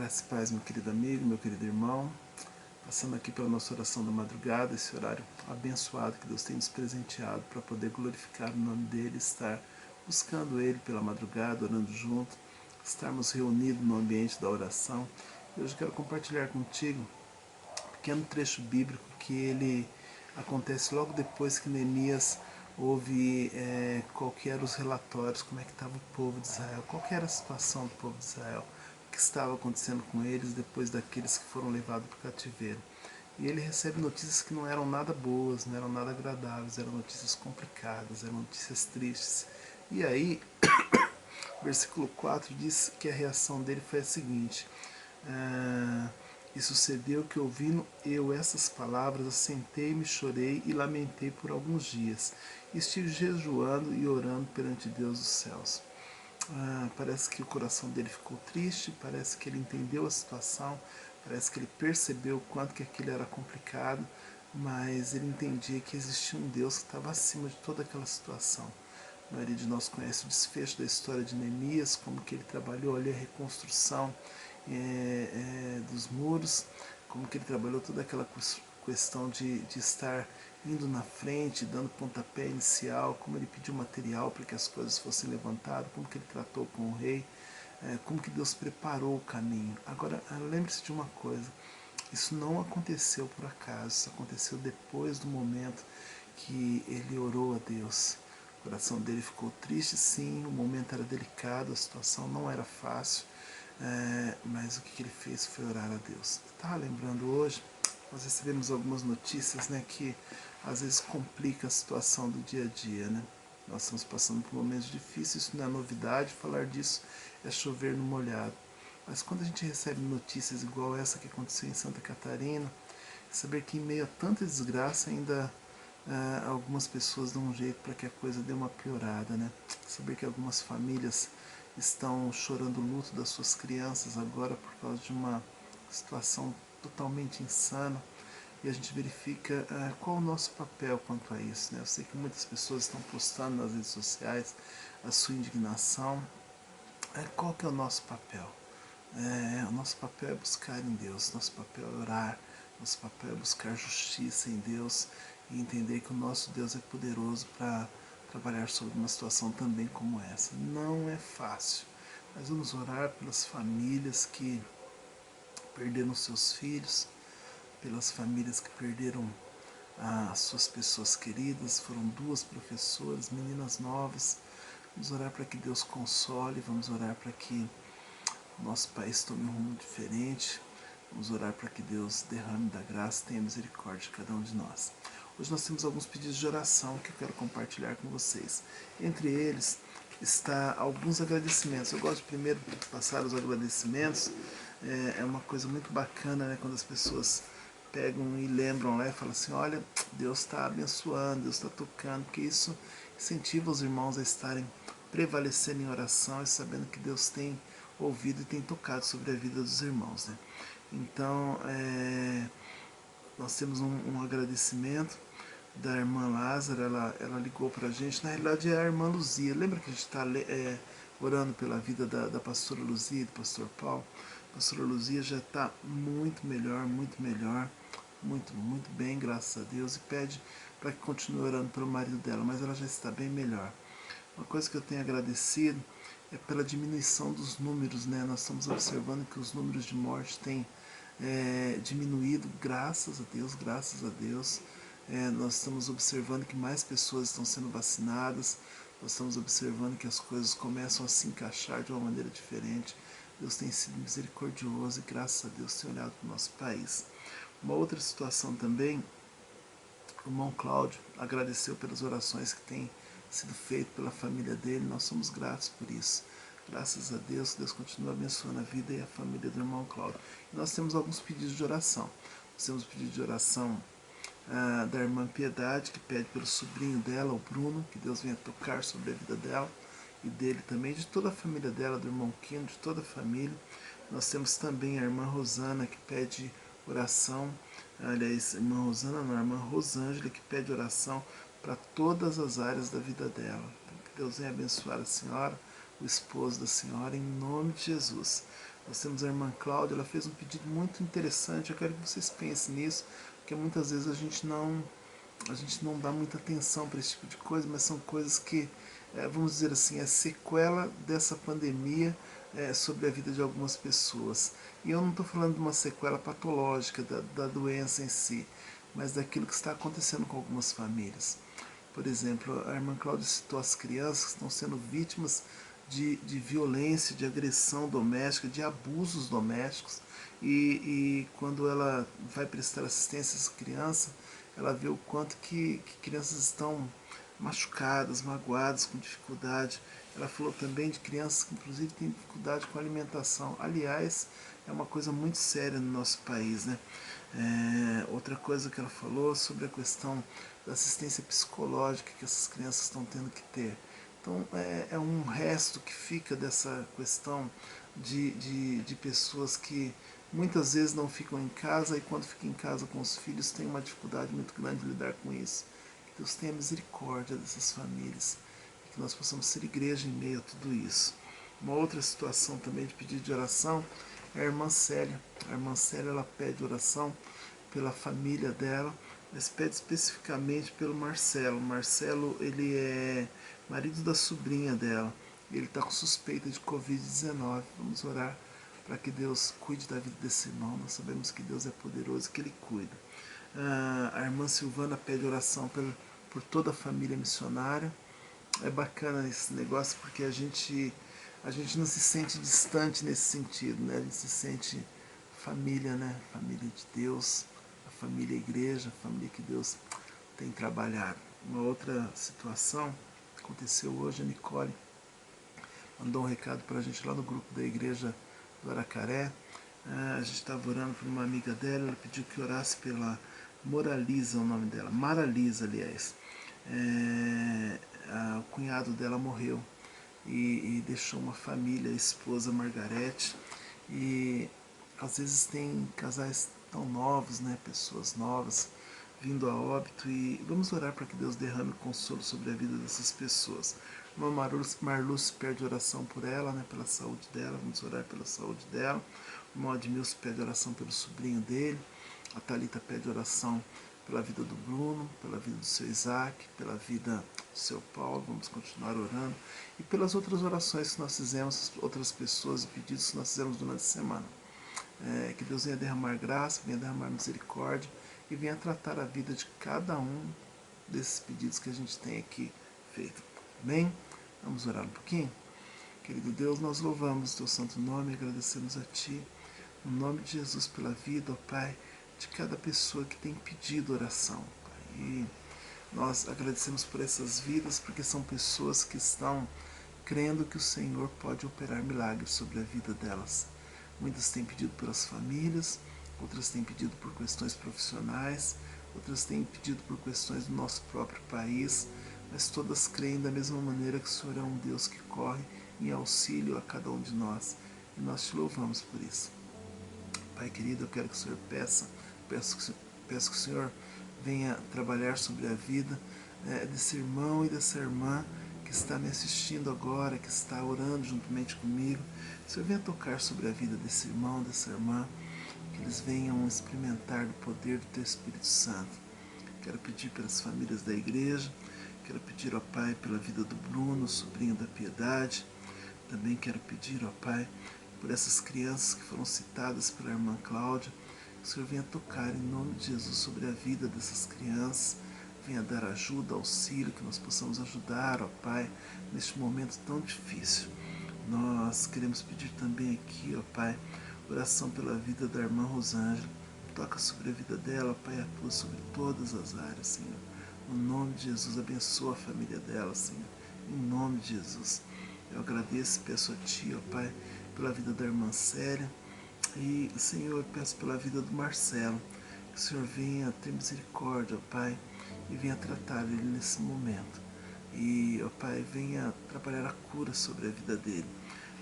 Graça e paz, meu querido amigo, meu querido irmão. Passando aqui pela nossa oração da madrugada, esse horário abençoado que Deus tem nos presenteado para poder glorificar o nome dEle, estar buscando Ele pela madrugada, orando junto, estarmos reunidos no ambiente da oração. E hoje eu quero compartilhar contigo um pequeno trecho bíblico que ele acontece logo depois que Neemias ouve qual que eram os relatórios, como é que estava o povo de Israel, qual que era a situação do povo de Israel, o que estava acontecendo com eles depois daqueles que foram levados para o cativeiro. E ele recebe notícias que não eram nada boas, não eram nada agradáveis, eram notícias complicadas, eram notícias tristes. E aí, versículo 4 diz que a reação dele foi a seguinte: e sucedeu que, ouvindo eu essas palavras, assentei-me, chorei e lamentei por alguns dias. Estive jejuando e orando perante Deus dos céus. Parece que o coração dele ficou triste, parece que ele entendeu a situação, parece que ele percebeu o quanto que aquilo era complicado, mas ele entendia que existia um Deus que estava acima de toda aquela situação. A maioria de nós conhece o desfecho da história de Neemias, como que ele trabalhou ali a reconstrução dos muros, como que ele trabalhou toda aquela questão de estar indo na frente, dando pontapé inicial, como ele pediu material para que as coisas fossem levantadas, como que ele tratou com o rei, como que Deus preparou o caminho. Agora, lembre-se de uma coisa, isso não aconteceu por acaso, isso aconteceu depois do momento que ele orou a Deus. O coração dele ficou triste, sim, o momento era delicado, a situação não era fácil, mas o que ele fez foi orar a Deus. Estava lembrando hoje, nós recebemos algumas notícias, né, que às vezes complica a situação do dia a dia, né? Nós estamos passando por momentos difíceis, isso não é novidade, falar disso é chover no molhado. Mas quando a gente recebe notícias igual essa que aconteceu em Santa Catarina, saber que em meio a tanta desgraça ainda algumas pessoas dão um jeito para que a coisa dê uma piorada, né? Saber que algumas famílias estão chorando o luto das suas crianças agora por causa de uma situação totalmente insana, e a gente verifica qual o nosso papel quanto a isso, né? Eu sei que muitas pessoas estão postando nas redes sociais a sua indignação. Qual que é o nosso papel? O nosso papel é buscar em Deus, nosso papel é orar, nosso papel é buscar justiça em Deus e entender que o nosso Deus é poderoso para trabalhar sobre uma situação também como essa. Não é fácil, mas vamos orar pelas famílias que perderam seus filhos, pelas famílias que perderam as suas pessoas queridas. Foram duas professoras, meninas novas. Vamos orar para que Deus console, vamos orar para que nosso país tome um rumo diferente. Vamos orar para que Deus derrame da graça e tenha misericórdia de cada um de nós. Hoje nós temos alguns pedidos de oração que eu quero compartilhar com vocês. Entre eles está alguns agradecimentos. Eu gosto de primeiro passar os agradecimentos. É uma coisa muito bacana, né, quando as pessoas pegam e lembram lá e falam assim: olha, Deus está abençoando, Deus está tocando, porque isso incentiva os irmãos a estarem prevalecendo em oração e sabendo que Deus tem ouvido e tem tocado sobre a vida dos irmãos, né? Então, nós temos um agradecimento da irmã Lázara. Ela ligou para a gente, na realidade é a irmã Luzia. Lembra que a gente está orando pela vida da pastora Luzia e do pastor Paulo? A pastora Luzia já está muito melhor, muito bem, graças a Deus, e pede para que continue orando pelo marido dela, mas ela já está bem melhor. Uma coisa que eu tenho agradecido é pela diminuição dos números, né? Nós estamos observando que os números de morte têm diminuído, graças a Deus, graças a Deus. Nós estamos observando que mais pessoas estão sendo vacinadas, nós estamos observando que as coisas começam a se encaixar de uma maneira diferente. Deus tem sido misericordioso e graças a Deus tem olhado para o nosso país. Uma outra situação também, o irmão Cláudio agradeceu pelas orações que tem sido feitas pela família dele. Nós somos gratos por isso. Graças a Deus, Deus continua abençoando a vida e a família do irmão Cláudio. E nós temos alguns pedidos de oração. Nós temos o pedido de oração da irmã Piedade, que pede pelo sobrinho dela, o Bruno, que Deus venha tocar sobre a vida dela e dele também, de toda a família dela, do irmão Quino, de toda a família. Nós temos também a irmã Rosana, que pede oração, aliás, irmã Rosana não, a irmã Rosângela, que pede oração para todas as áreas da vida dela. Então, que Deus venha abençoar a senhora, o esposo da senhora, em nome de Jesus. Nós temos a irmã Cláudia, ela fez um pedido muito interessante, eu quero que vocês pensem nisso, porque muitas vezes a gente não dá muita atenção para esse tipo de coisa, mas são coisas que, vamos dizer assim, é sequela dessa pandemia sobre a vida de algumas pessoas. E eu não estou falando de uma sequela patológica da doença em si, mas daquilo que está acontecendo com algumas famílias. Por exemplo, a irmã Cláudia citou as crianças que estão sendo vítimas de violência, de agressão doméstica, de abusos domésticos. E quando ela vai prestar assistência a essa criança, ela vê o quanto que crianças estão machucadas, magoadas, com dificuldade. Ela falou também de crianças que inclusive têm dificuldade com a alimentação. Aliás, é uma coisa muito séria no nosso país, né? Outra coisa que ela falou sobre a questão da assistência psicológica que essas crianças estão tendo que ter. Então é um resto que fica dessa questão de pessoas que muitas vezes não ficam em casa e quando ficam em casa com os filhos têm uma dificuldade muito grande de lidar com isso. Que Deus tenha misericórdia dessas famílias e que nós possamos ser igreja em meio a tudo isso. Uma outra situação também de pedido de oração é a irmã Célia. A irmã Célia ela pede oração pela família dela, mas pede especificamente pelo Marcelo. Marcelo ele é marido da sobrinha dela. Ele está com suspeita de Covid-19. Vamos orar para que Deus cuide da vida desse irmão. Nós sabemos que Deus é poderoso e que Ele cuida. A irmã Silvana pede oração por toda a família missionária. É bacana esse negócio porque a gente não se sente distante nesse sentido, né? A gente se sente família, né? Família de Deus, a família igreja, a família que Deus tem trabalhado. Uma outra situação aconteceu hoje, a Nicole mandou um recado para a gente lá no grupo da igreja do Aracaré. A gente estava orando por uma amiga dela, ela pediu que orasse pela Moraliza, o nome dela, Maralisa, aliás. O cunhado dela morreu e deixou uma família, a esposa Margarete, e às vezes tem casais tão novos, né, pessoas novas vindo a óbito, e vamos orar para que Deus derrame consolo sobre a vida dessas pessoas. Irmã Marluce pede oração por ela, né, pela saúde dela, vamos orar pela saúde dela. O irmão Admilson pede oração pelo sobrinho dele. A Thalita pede oração pela vida do Bruno, pela vida do seu Isaac, pela vida do seu Paulo, vamos continuar orando. E pelas outras orações que nós fizemos, outras pessoas e pedidos que nós fizemos durante a semana. Que Deus venha derramar graça, venha derramar misericórdia e venha tratar a vida de cada um desses pedidos que a gente tem aqui feito. Amém? Vamos orar um pouquinho? Querido Deus, nós louvamos o teu santo nome e agradecemos a Ti, no nome de Jesus, pela vida, ó Pai, de cada pessoa que tem pedido oração, Pai. E nós agradecemos por essas vidas, porque são pessoas que estão crendo que o Senhor pode operar milagres sobre a vida delas. Muitas têm pedido pelas famílias, outras têm pedido por questões profissionais, outras têm pedido por questões do nosso próprio país, mas todas creem da mesma maneira que o Senhor é um Deus que corre em auxílio a cada um de nós. E nós te louvamos por isso. Pai querido, eu quero que o Senhor peço que o Senhor venha trabalhar sobre a vida desse irmão e dessa irmã que está me assistindo agora, que está orando juntamente comigo. O Senhor venha tocar sobre a vida desse irmão, dessa irmã, que eles venham experimentar do poder do Teu Espírito Santo. Quero pedir pelas famílias da igreja, quero pedir, ó Pai, pela vida do Bruno, sobrinho da Piedade. Também quero pedir, ó Pai, por essas crianças que foram citadas pela irmã Cláudia, que o Senhor venha tocar em nome de Jesus sobre a vida dessas crianças, venha dar ajuda, auxílio, que nós possamos ajudar, ó Pai, neste momento tão difícil. Nós queremos pedir também aqui, ó Pai, oração pela vida da irmã Rosângela. Toca sobre a vida dela, ó Pai, atua sobre todas as áreas, Senhor. No nome de Jesus, abençoa a família dela, Senhor. Em nome de Jesus. Eu agradeço e peço a Ti, ó Pai, pela vida da irmã Célia. E, Senhor, peço pela vida do Marcelo. Que o Senhor venha ter misericórdia, ó Pai, e venha tratar ele nesse momento. E, ó Pai, venha trabalhar a cura sobre a vida dele.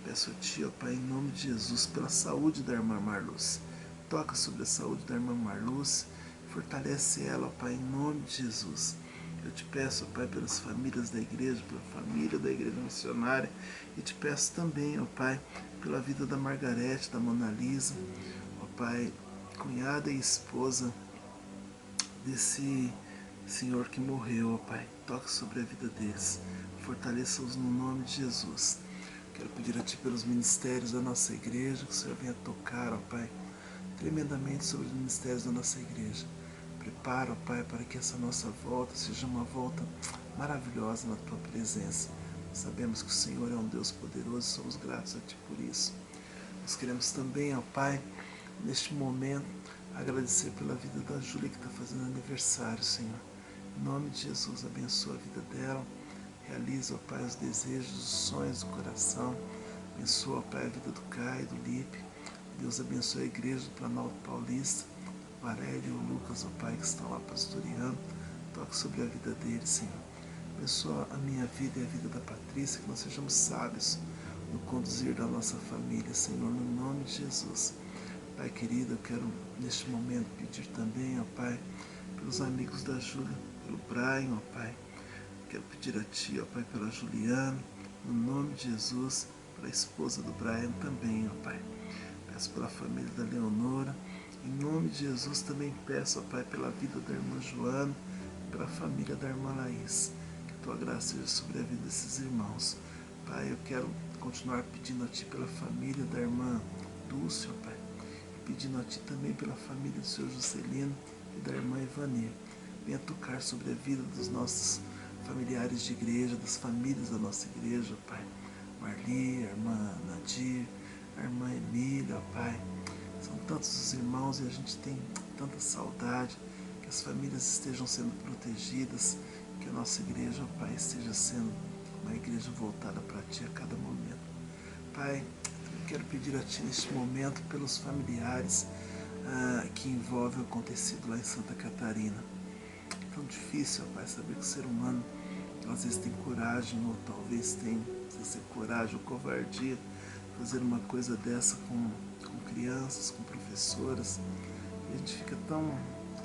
Peço a Ti, ó Pai, em nome de Jesus, pela saúde da irmã Marluce. Toca sobre a saúde da irmã Marluce. Fortalece ela, ó Pai, em nome de Jesus. Eu te peço, ó Pai, pelas famílias da igreja, pela família da igreja missionária, e te peço também, ó Pai, pela vida da Margarete, da Mona Lisa, ó Pai, cunhada e esposa desse Senhor que morreu, ó Pai. Toque sobre a vida deles, fortaleça-os no nome de Jesus. Quero pedir a Ti pelos ministérios da nossa igreja, que o Senhor venha tocar, ó Pai, tremendamente sobre os ministérios da nossa igreja. Prepara, ó Pai, para que essa nossa volta seja uma volta maravilhosa na Tua presença. Sabemos que o Senhor é um Deus poderoso e somos gratos a Ti por isso. Nós queremos também, ó Pai, neste momento, agradecer pela vida da Júlia que está fazendo aniversário, Senhor. Em nome de Jesus, abençoa a vida dela. Realiza, ó Pai, os desejos, os sonhos do coração. Abençoa, ó Pai, a vida do Caio, do Lipe. Deus abençoe a igreja do Planalto Paulista, o Varélio e o Lucas, ó Pai, que estão lá pastoreando. Toque sobre a vida deles, Senhor. Abençoa a minha vida e a vida da Patrícia, que nós sejamos sábios no conduzir da nossa família, Senhor, no nome de Jesus. Pai querido, eu quero neste momento pedir também, ó Pai, pelos amigos da Júlia, pelo Brian, ó Pai. Quero pedir a Ti, ó Pai, pela Juliana, no nome de Jesus, pela esposa do Brian também, ó Pai. Peço pela família da Leonora, em nome de Jesus também peço, ó Pai, pela vida da irmã Joana, pela família da irmã Laís. Que Tua graça seja sobre a vida desses irmãos. Pai, eu quero continuar pedindo a Ti pela família da irmã Dulce, ó Pai. Pedindo a Ti também pela família do Senhor Juscelino e da irmã Ivani. Venha tocar sobre a vida dos nossos familiares de igreja, das famílias da nossa igreja, ó Pai. Marli, a irmã Nadir, a irmã Emília, ó Pai. São tantos os irmãos e a gente tem tanta saudade. Que as famílias estejam sendo protegidas, que a nossa igreja, ó Pai, esteja sendo uma igreja voltada para Ti a cada momento. Pai, quero pedir a Ti neste momento pelos familiares que envolvem o acontecido lá em Santa Catarina. É tão difícil, ó Pai, saber que o ser humano às vezes tem coragem, ou talvez tem, não sei se é coragem ou covardia, fazer uma coisa dessa com crianças, com professoras. E a gente fica tão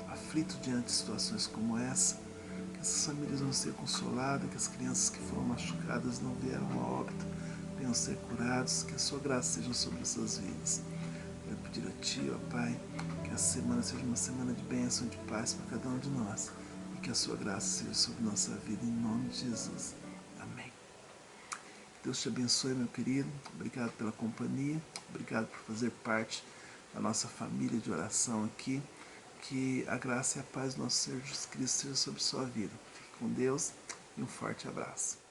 aflito diante de situações como essa, que essas famílias vão ser consoladas, que as crianças que foram machucadas não vieram a óbito, venham ser curados, que a Sua graça seja sobre essas vidas. Quero pedir a Ti, ó Pai, que essa semana seja uma semana de bênção e de paz para cada um de nós, e que a Sua graça seja sobre nossa vida, em nome de Jesus. Amém. Deus te abençoe, meu querido. Obrigado pela companhia, obrigado por fazer parte da nossa família de oração aqui. Que a graça e a paz do nosso Senhor Jesus Cristo seja sobre sua vida. Fique com Deus e um forte abraço.